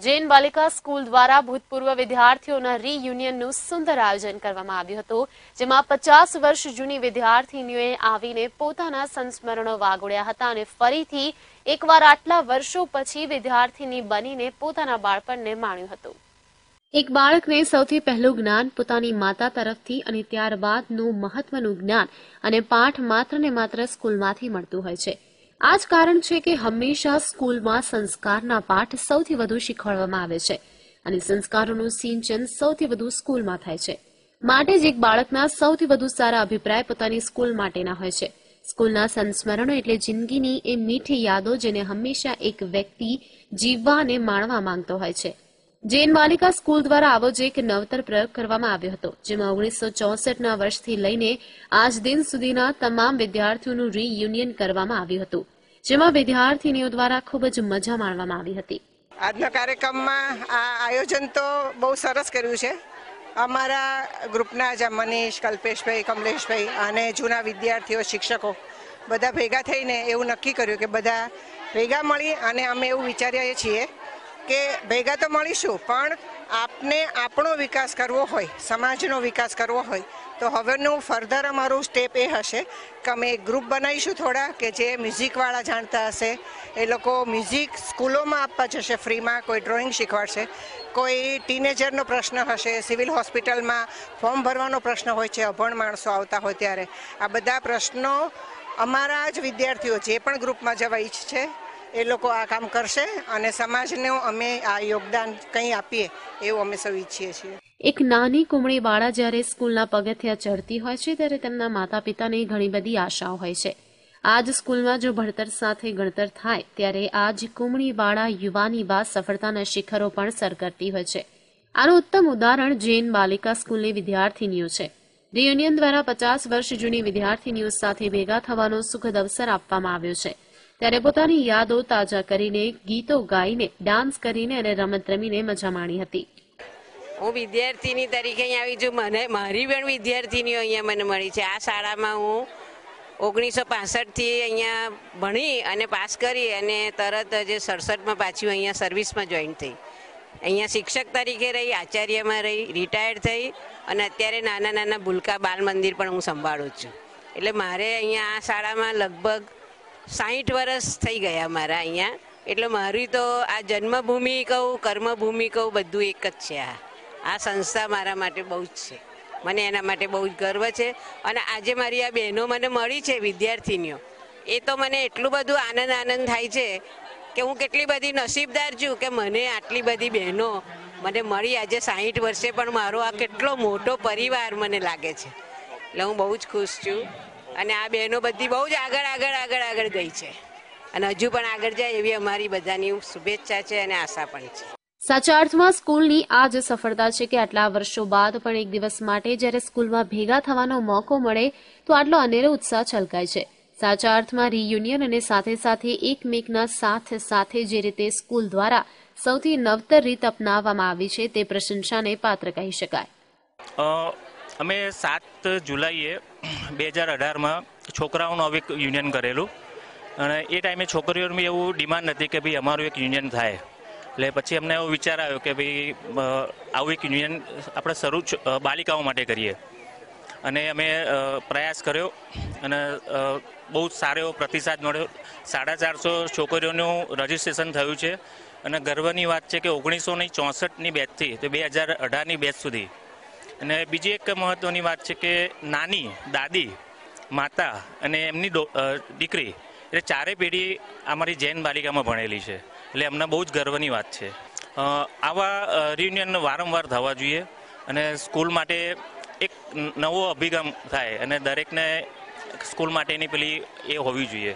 જૈન બાલિકા સ્કૂલ દ્વારા ભૂતપૂર્વ વિદ્યાર્થીઓના રીયુનિયનનું સુંદર આયોજન કરવામાં આવ્યું હતું, જેમાં 50 વર્ષ જૂની વિદ્યાર્થીનીઓએ આવીને પોતાના સંસ્મરણો વાગોળ્યા હતા અને ફરીથી એકવાર આટલા વર્ષો પછી વિદ્યાર્થીની બનીને પોતાના બાળપણને માણ્યું હતું। એક બાળકને સૌથી પહેલું જ્ઞાન પોતાની માતા તરફથી અને ત્યારબાદનું મહત્વનું જ્ઞાન અને પાઠ માત્ર ને માત્ર સ્કૂલમાંથી મળતું હોય છે। આ જ કારણ છે કે હંમેશા સ્કૂલમાં સંસ્કારના પાઠ સૌથી વધુ શીખવાડવામાં આવે છે અને સંસ્કારોનું સિંચન સૌથી વધુ સ્કૂલમાં થાય છે। માટે જ એક બાળકના સૌથી વધુ સારા અભિપ્રાય પોતાની સ્કૂલ માટેના હોય છે। સ્કૂલના સંસ્મરણો એટલે જિંદગીની એ મીઠી યાદો જેને હંમેશા એક વ્યક્તિ જીવવા અને માણવા માંગતો હોય છે। જૈન બાલિકા સ્કૂલ દ્વારા આવો જ એક નવતર પ્રયોગ કરવામાં આવ્યો હતો, જેમાં 1964ના વર્ષથી લઈને આજ દિન સુધીના તમામ વિદ્યાર્થીઓનું રીયુનિયન કરવામાં આવ્યું હતું, જેમાં વિદ્યાર્થીનીઓ દ્વારા ખૂબ જ મજા માણવામાં આવી હતી। આજના કાર્યક્રમમાં આ આયોજન તો બહુ સરસ કર્યું છે। અમારા ગ્રુપના જ મનીષ, કલ્પેશભાઈ, કમલેશભાઈ અને જૂના વિદ્યાર્થીઓ, શિક્ષકો બધા ભેગા થઈને એવું નક્કી કર્યું કે બધા ભેગા મળી અને અમે એવું વિચારીએ છીએ કે ભેગા તો મળીશું, પણ આપને આપણો વિકાસ કરવો હોય, સમાજનો વિકાસ કરવો હોય તો હવેનું ફર્ધર અમારું સ્ટેપ એ હશે કે અમે એક ગ્રુપ બનાવીશું થોડા કે જે મ્યુઝિકવાળા જાણતા હશે એ લોકો મ્યુઝિક સ્કૂલોમાં આપવા જશે ફ્રીમાં, કોઈ ડ્રોઈંગ શીખવાડશે, કોઈ ટીનેજરનો પ્રશ્ન હશે, સિવિલ હોસ્પિટલમાં ફોર્મ ભરવાનો પ્રશ્ન હોય છે, અભણ માણસો આવતા હોય ત્યારે આ બધા પ્રશ્નો અમારા જ વિદ્યાર્થીઓ જે પણ ગ્રુપમાં જવા ઈચ્છે એ લોકો આ કામ કરશે અને સમાજનું અમે આ યોગદાન કંઈ આપીએ એવું અમે સૌ ઈચ્છીએ છીએ। એક નાની કુમળી બાળા જ્યારે સ્કૂલના પગથિયા ચડતી હોય છે ત્યારે તેમના માતા પિતાને ઘણી બધી આશાઓ હોય છે। આ જ સ્કૂલમાં જો ભણતર સાથે ગણતર થાય ત્યારે આ જ કુમળી બાળા યુવાની બાદ સફળતાના શિખરો પણ સર કરતી હોય છે। આનું ઉત્તમ ઉદાહરણ જૈન બાલિકા સ્કૂલની વિદ્યાર્થીનીઓ છે। રિયુનિયન દ્વારા 50 વર્ષ જૂની વિદ્યાર્થીનીઓ સાથે ભેગા થવાનો સુખદ અવસર આપવામાં આવ્યો છે, ત્યારે પોતાની યાદો તાજા કરીને, ગીતો ગાઈને, ડાન્સ કરીને અને રમત રમીને મજા માણી હતી। હું વિદ્યાર્થીની તરીકે અહીંયા આવી છું, મારી પણ વિદ્યાર્થીનીઓ અહીંયા મને મળી છે। આ શાળામાં હું 1965થી અહીંયા ભણી અને પાસ કરી અને તરત જ 67માં પાછી અહીંયા સર્વિસમાં જોઈન થઈ। અહીંયા શિક્ષક તરીકે રહી, આચાર્યમાં રહી, રિટાયર્ડ થઈ અને અત્યારે નાના નાના ભૂલકા બાલ મંદિર પણ હું સંભાળું છું। એટલે મારે અહીંયા આ શાળામાં લગભગ 60 વર્ષ થઈ ગયા મારા અહીંયા। એટલે મારી તો આ જન્મભૂમિ કહું, કર્મભૂમિ કહું, બધું એક જ છે। આ સંસ્થા મારા માટે બહુ જ છે, મને એના માટે બહુ જ ગર્વ છે। અને આજે મારી આ બહેનો મને મળી છે વિદ્યાર્થીનીઓ, એ તો મને એટલું બધું આનંદ થાય છે કે હું કેટલી બધી નસીબદાર છું કે મને આટલી બધી બહેનો મને મળી આજે 60 વર્ષે, પણ મારો આ કેટલો મોટો પરિવાર મને લાગે છે। એટલે હું બહુ જ ખુશ છું અને આ બહેનો બધી બહુ જ આગળ ગઈ છે અને હજુ પણ આગળ જાય એવી અમારી બધાની શુભેચ્છા છે અને આશા પણ છે। સાચા અર્થમાં સ્કૂલની આ જ સફળતા છે કે આટલા વર્ષો બાદ પણ એક દિવસ માટે જ્યારે સ્કૂલમાં ભેગા થવાનો મોકો મળે તો આટલો અનેરો ઉત્સાહ છલકાય છે। સાચા અર્થમાં રીયુનિયન અને સાથે સાથે એકમેકના સાથે જે રીતે સ્કૂલ દ્વારા સૌથી નવતર રીત અપનાવવામાં આવી છે તે પ્રશંસાને પાત્ર કહી શકાય। અમે 7 જુલાઈએ 2018માં છોકરાઓનું એક યુનિયન કરેલું અને એ ટાઈમે છોકરીઓની એવું ડિમાન્ડ હતી કે ભાઈ અમારું એક યુનિયન થાય। એટલે પછી અમને એવો વિચાર આવ્યો કે ભાઈ આવું એક યુનિયન આપણે શરૂ બાલિકાઓ માટે કરીએ અને અમે પ્રયાસ કર્યો અને બહુ સારો એવો પ્રતિસાદ મળ્યો। 450 છોકરીઓનું રજીસ્ટ્રેશન થયું છે અને ગર્વની વાત છે કે 1964ની બેચથી તો 2018ની બેચ સુધી। અને બીજી એક મહત્ત્વની વાત છે કે નાની, દાદી, માતા અને એમની દીકરી એટલે ચારેય પેઢી અમારી જૈન બાલિકામાં ભણેલી છે, એટલે અમને બહુ જ ગર્વની વાત છે। આવા રિયુનિયન વારંવાર થવા જોઈએ અને સ્કૂલ માટે એક નવો અભિગમ થાય અને દરેકને સ્કૂલ માટેની પેલી એ હોવી જોઈએ।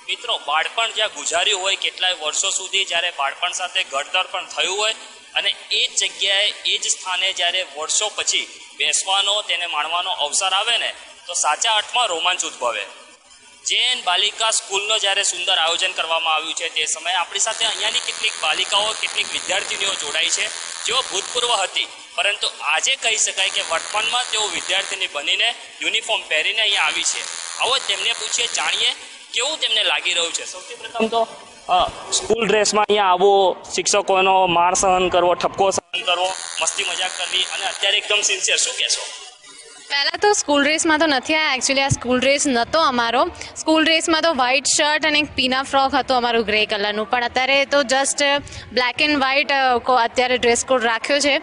મિત્રો, બાળપણ જ્યાં ગુજાર્યું હોય કેટલાય વર્ષો સુધી, જ્યારે બાળપણ સાથે ઘડતર પણ થયું હોય અને એ જ જગ્યાએ એ જ સ્થાને જ્યારે વર્ષો પછી બેસવાનો, તેને માણવાનો અવસર આવે ને તો સાચા અર્થમાં રોમાંચ ઉદ્ભવે। જૈન બાલિકા સ્કૂલનો જ્યારે સુંદર આયોજન કરવામાં આવ્યું છે તે સમયે આપણી સાથે અહીંયાની કેટલીક બાલિકાઓ, કેટલીક વિદ્યાર્થીનીઓ જોડાઈ છે જેઓ ભૂતપૂર્વ હતી, પરંતુ આજે કહી શકાય કે વર્તમાનમાં તેઓ વિદ્યાર્થીની બનીને યુનિફોર્મ પહેરીને અહીંયા આવી છે। આવો તેમને પૂછીએ, જાણીએ કેવું તેમને લાગી રહ્યું છે। સૌથી પ્રથમ તો સ્કૂલ ડ્રેસમાં અહીંયા આવો, શિક્ષકોનો માર સહન કરવો, ઠપકો સહન કરવો, મસ્તી મજાક કરવી, અને અત્યારે એકદમ સિન્સિયર, શું કહેશો? પહેલાં તો સ્કૂલ ડ્રેસમાં તો નથી આવ્યા. એકચ્યુઅલી આ સ્કૂલ ડ્રેસ નહોતો અમારો. સ્કૂલ ડ્રેસમાં તો વ્હાઇટ શર્ટ અને એક પીના ફ્રોક હતો અમારું ગ્રે કલરનું, પણ અત્યારે તો જસ્ટ બ્લેક એન્ડ વ્હાઇટ અત્યારે ડ્રેસ કોડ રાખ્યો છે.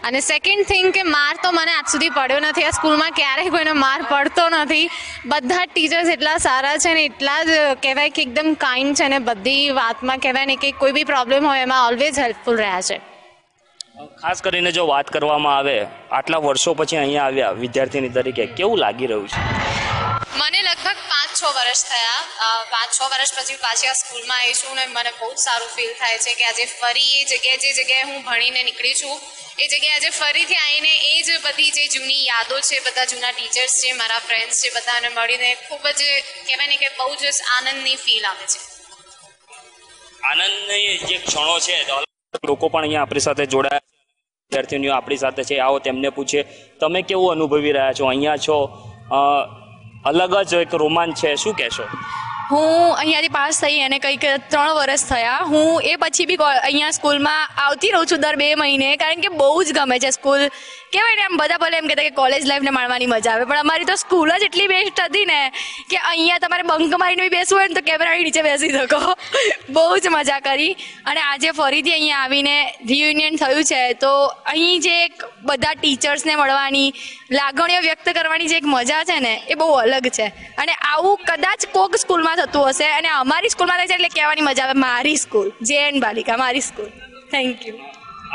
અને સેકન્ડ થિંગ કે માર તો મને આજ સુધી પડ્યો નથી. આ સ્કૂલમાં ક્યારેય કોઈને માર પડતો નથી. બધા જ ટીચર્સ એટલા સારા છે ને એટલા જ કહેવાય કે એકદમ કાઇન્ડ છે, ને બધી વાતમાં કહેવાય ને કે કોઈ બી પ્રોબ્લેમ હોય એમાં ઓલવેઝ હેલ્પફુલ રહ્યા છે. ખાસ કરીને જો વાત કરવામાં આવે, આટલા વર્ષો પછી અહીંયા આવ્યા વિદ્યાર્થીની તરીકે, કેવું લાગી રહ્યું છે? મને લગભગ 5-6 વર્ષ થયા. 5-6 વર્ષ પછી પાછી આ સ્કૂલમાં આવી છું ને મને બહુ જ સારું ફીલ થાય છે કે આજે ફરી એ જગ્યાએ જે જગ્યાએ હું ભણીને નીકળી છું એ જગ્યાએ આજે ફરીથી આવીને એ જ બધી જે જૂની યાદો છે, બધા જૂના ટીચર્સ છે, મારા ફ્રેન્ડ્સ છે, બધાને મળીને ખૂબ જ કહેવાય ને કે બહુ જ આનંદની ફીલ આવે છે. આનંદની જે ક્ષણો છે, લોકો પણ અહીંયા આપણી સાથે જોડાયા, વિદ્યાર્થીઓ આપણી સાથે છે. આવો તેમને પૂછે, તમે કેવું અનુભવી રહ્યા છો? અહીંયા છો, અલગ જ એક રોમાંચ છે, શું કહેશો? હું અહીંયાથી પાસ થઈ અને કંઈક 3 વર્ષ થયા. હું એ પછી બી અહીંયા સ્કૂલમાં આવતી રહું છું દર 2 મહિને, કારણ કે બહુ જ ગમે છે સ્કૂલ. કહેવાય ને એમ બધા ભલે એમ કહેતા કે કોલેજ લાઈફને માણવાની મજા આવે, પણ અમારી તો સ્કૂલ જ એટલી બેસ્ટ હતી ને કે અહીંયા તમારે બંક મારીને બી બેસવું હોય ને તો કેમેરાની નીચે બેસી શકો. બહુ જ મજા કરી. અને આજે ફરીથી અહીંયા આવીને રિયુનિયન થયું છે તો અહીં જે એક બધા ટીચર્સને મળવાની, લાગણીઓ વ્યક્ત કરવાની જે એક મજા છે ને એ બહુ અલગ છે. અને આવું કદાચ કોક સ્કૂલમાં થતું હશે અને અમારી સ્કૂલમાં થાય છે એટલે કહેવાની મજા આવે, મારી સ્કૂલ JN બાલિકા, મારી સ્કૂલ. Thank you.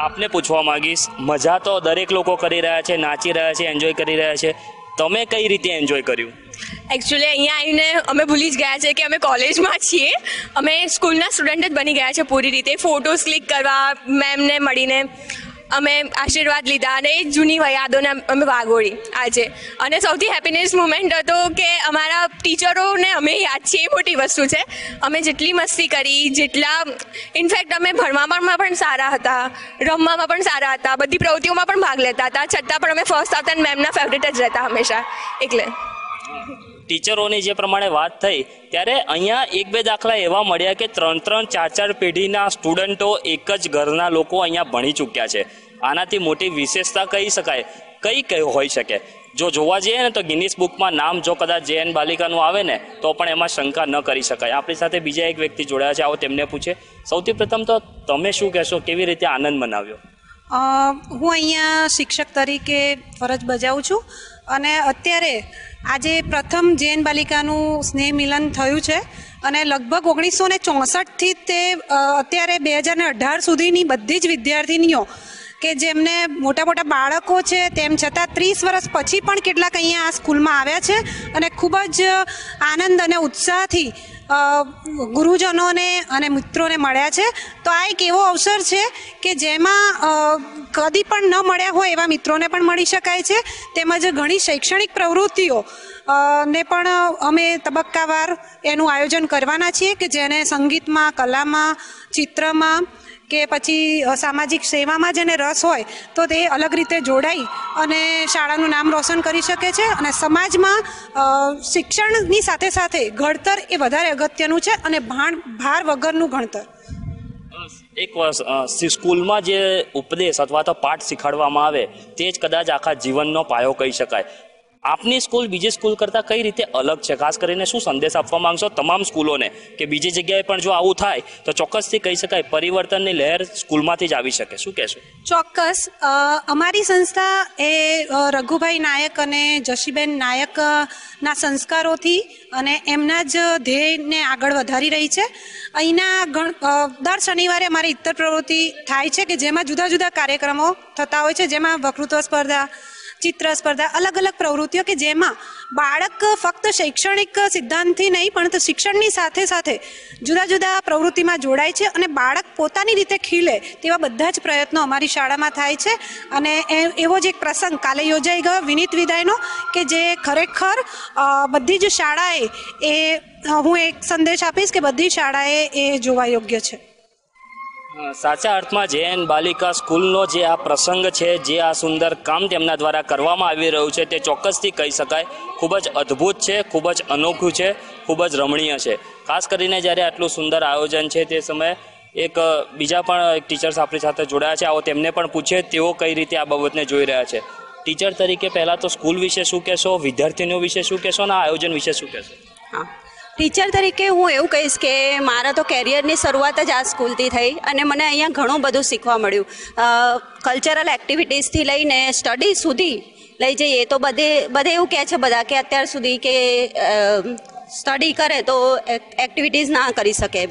આપને પૂછવા માંગીશ, મજા તો દરેક લોકો કરી રહ્યા છે, નાચી રહ્યા છે, એન્જોય કરી રહ્યા છે, તમે કઈ રીતે એન્જોય કર્યું? એકચ્યુઅલી અહીંયા આવીને અમે ભૂલી જ ગયા છે કે અમે કોલેજમાં છીએ. અમે સ્કૂલના સ્ટુડન્ટ જ બની ગયા છે પૂરી રીતે. ફોટોઝ ક્લિક કરવા, મેમને મળીને અમે આશીર્વાદ લીધા અને એ જૂની યાદોને અમે વાગોળી આજે. અને સૌથી હેપીનેસ મુમેન્ટ હતો કે અમારા ટીચરોને અમે યાદ છીએ, એ મોટી વસ્તુ છે. અમે જેટલી મસ્તી કરી, જેટલા ઇનફેક્ટ અમે ભણવામાં પણ સારા હતા, રમવામાં પણ સારા હતા, બધી પ્રવૃત્તિઓમાં પણ ભાગ લેતા હતા, છતાં પણ અમે ફર્સ્ટ આવતા અને મેમના ફેવરેટ જ રહેતા હંમેશા. એટલે ટીચરોની જે પ્રમાણે વાત થઈ ત્યારે અહીંયા 1-2 દાખલા એવા મળ્યા કે 3-3, 4-4 પેઢીના સ્ટુડન્ટો, એક જ ઘરના લોકો અહીંયા ભણી ચૂક્યા છે. આનાથી મોટી વિશેષતા કહી શકાય કઈ હોઈ શકે? જો જોવા જઈએ ને તો ગિનિસ બુકમાં નામ જો કદાચ JN બાલિકાનું આવે ને તો પણ એમાં શંકા ન કરી શકાય. આપણી સાથે બીજા એક વ્યક્તિ જોડાયા છે, આવો તેમને પૂછે. સૌથી પ્રથમ તો તમે શું કહેશો, કેવી રીતે આનંદ મનાવ્યો? હું અહીંયા શિક્ષક તરીકે ફરજ બજાવું છું અને અત્યારે આજે પ્રથમ JN બાલિકાનું સ્નેહ મિલન થયું છે અને લગભગ 1964થી તે અત્યારે 2018 સુધીની બધી જ વિદ્યાર્થીનીઓ કે જેમને મોટા મોટા બાળકો છે તેમ છતાં 30 વર્ષ પછી પણ કેટલાક અહીંયા આ સ્કૂલમાં આવ્યા છે અને ખૂબ જ આનંદ અને ઉત્સાહથી ગુરુજનોને અને મિત્રોને મળ્યા છે. તો આ એક એવો અવસર છે કે જેમાં કદી પણ ન મળ્યા હોય એવા મિત્રોને પણ મળી શકાય છે. તેમજ ઘણી શૈક્ષણિક પ્રવૃત્તિઓ ને પણ અમે તબક્કાવાર એનું આયોજન કરવાના છીએ કે જેને સંગીતમાં, કલામાં, ચિત્રમાં કે પછી સામાજિક સેવામાં જેને રસ હોય તો તે અલગ રીતે જોડાઈ અને શાળાનું નામ રોશન કરી શકે છે. અને સમાજમાં શિક્ષણની સાથે સાથે ઘડતર એ વધારે અગત્યનું છે અને ભાર વગરનું ભણતર. એક સ્કૂલમાં જે ઉપદેશ અથવા તો પાઠ શીખવાડવામાં આવે તે જ કદાચ આખા જીવનનો પાયો કહી શકાય. આપની સ્કૂલ બીજી સ્કૂલ કરતાં કઈ રીતે અલગ છે? ખાસ કરીને શું સંદેશ આપવા માંગશો તમામ સ્કૂલોને કે બીજી જગ્યાએ પણ જો આવું થાય તો ચોક્કસથી કહી શકાય પરિવર્તનની લહેર સ્કૂલમાંથી જ આવી શકે? શું કહેશો? ચોક્કસ. અમારી સંસ્થા એ રઘુભાઈ નાયક અને જશીબેન નાયકના સંસ્કારોથી અને એમના જ ધ્યેયને આગળ વધારી રહી છે. અહીંના દર શનિવારે અમારી ઇત્તર પ્રવૃત્તિ થાય છે કે જેમાં જુદા જુદા કાર્યક્રમો થતા હોય છે, જેમાં વક્તૃત્વ સ્પર્ધા, ચિત્ર સ્પર્ધા, અલગ અલગ પ્રવૃત્તિઓ કે જેમાં બાળક ફક્ત શૈક્ષણિક સિદ્ધાંતથી નહીં પણ શિક્ષણની સાથે સાથે જુદા જુદા પ્રવૃત્તિમાં જોડાય છે અને બાળક પોતાની રીતે ખીલે તેવા બધા જ પ્રયત્નો અમારી શાળામાં થાય છે. અને એવો જ એક પ્રસંગ કાલે યોજાઈ ગયો વિનીત વિદાયનો કે જે ખરેખર બધી જ શાળાએ એ હું એક સંદેશ આપીશ કે બધી શાળાએ એ જોવા યોગ્ય છે. સાચા અર્થમાં JN બાલિકા સ્કૂલનો જે આ પ્રસંગ છે, જે આ સુંદર કામ તેમના દ્વારા કરવામાં આવી રહ્યું છે તે ચોક્કસથી કહી શકાય ખૂબ જ અદ્ભુત છે, ખૂબ જ અનોખું છે, ખૂબ જ રમણીય છે. ખાસ કરીને જ્યારે આટલું સુંદર આયોજન છે તે સમયે એક બીજા પણ એક ટીચર્સ આપણી સાથે જોડાયા છે. આવો તેમને પણ પૂછે તેઓ કઈ રીતે આ બાબતને જોઈ રહ્યા છે. ટીચર તરીકે પહેલાં તો સ્કૂલ વિશે શું કહેશો, વિદ્યાર્થીઓ વિશે શું કહેશો અને આ આયોજન વિશે શું કહેશો? હા, ટીચર તરીકે હું એવું કહીશ કે મારા તો કેરિયરની શરૂઆત જ આ સ્કૂલથી થઈ અને મને અહીંયા ઘણું બધું શીખવા મળ્યું. કલ્ચરલ એક્ટિવિટીઝથી લઈને સ્ટડી સુધી લઈ જઈએ તો બધે એવું કહે છે બધા કે અત્યાર સુધી કે સ્ટડી કરે તો એક્ટિવિટીઝ ના કરી શકે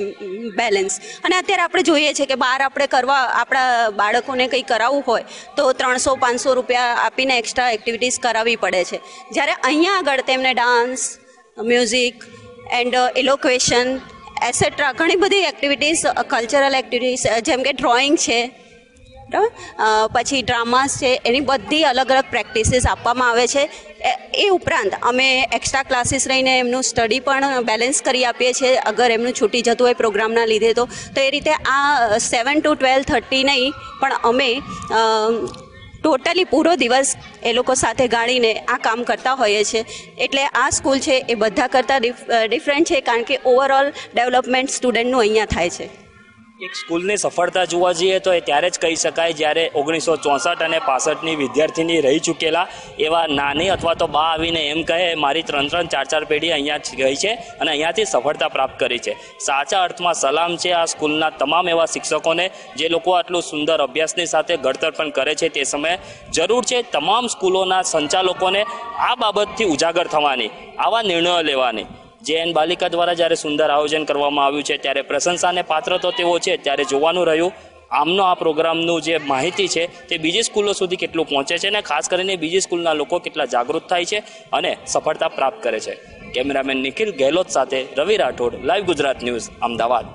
બેલેન્સ, અને અત્યારે આપણે જોઈએ છીએ કે બહાર આપણે આપણા બાળકોને કંઈ કરાવવું હોય તો 300-500 રૂપિયા આપીને એક્સ્ટ્રા એક્ટિવિટીઝ કરાવવી પડે છે. જ્યારે અહીંયા આગળ તેમને ડાન્સ, મ્યુઝિક એન્ડ ઇલોક્વેશન એસેટ્રા ઘણી બધી એક્ટિવિટીઝ, કલ્ચરલ એક્ટિવિટીઝ જેમ કે ડ્રોઈંગ છે, પછી ડ્રામાસ છે, એની બધી અલગ અલગ પ્રેક્ટિસીસ આપવામાં આવે છે. એ ઉપરાંત અમે એક્સ્ટ્રા ક્લાસીસ રહીને એમનું સ્ટડી પણ બેલેન્સ કરી આપીએ છીએ અગર એમનું છૂટી જતું હોય પ્રોગ્રામના લીધે તો એ રીતે આ 7 to 12:30 નહીં પણ અમે ટોટલી પૂરો દિવસ એ લોકો સાથે ગાળીને આ કામ કરતા હોઈએ છીએ. એટલે આ સ્કૂલ છે એ બધા કરતાં ડિફરન્ટ છે કારણ કે ઓવરઓલ ડેવલપમેન્ટ સ્ટુડન્ટનું અહીંયા થાય છે. એક સ્કૂલની સફળતા જોવા જઈએ તો એ ત્યારે જ કહી શકાય જ્યારે 1964 અને 65ની વિદ્યાર્થીની રહી ચૂકેલા એવા નાની અથવા તો બા આવીને એમ કહે મારી 3-4 પેઢી અહીંયા જ ગઈ છે અને અહીંયાથી સફળતા પ્રાપ્ત કરી છે. સાચા અર્થમાં સલામ છે આ સ્કૂલના તમામ એવા શિક્ષકોને જે લોકો આટલું સુંદર અભ્યાસની સાથે ઘડતર પણ કરે છે. તે સમયે જરૂર છે તમામ સ્કૂલોના સંચાલકોને આ બાબતથી ઉજાગર થવાની, આવા નિર્ણયો લેવાની. JN બાલિકા દ્વારા જ્યારે સુંદર આયોજન કરવામાં આવ્યું છે ત્યારે પ્રશંસાને પાત્ર તો તેઓ છે, ત્યારે જોવાનું રહ્યું આમનો આ પ્રોગ્રામનું જે માહિતી છે તે બીજી સ્કૂલો સુધી કેટલું પહોંચે છે અને ખાસ કરીને બીજી સ્કૂલના લોકો કેટલા જાગૃત થાય છે અને સફળતા પ્રાપ્ત કરે છે. કેમેરામેન નિખિલ ગેહલોત સાથે રવિ રાઠોડ, લાઈવ ગુજરાત ન્યૂઝ, અમદાવાદ.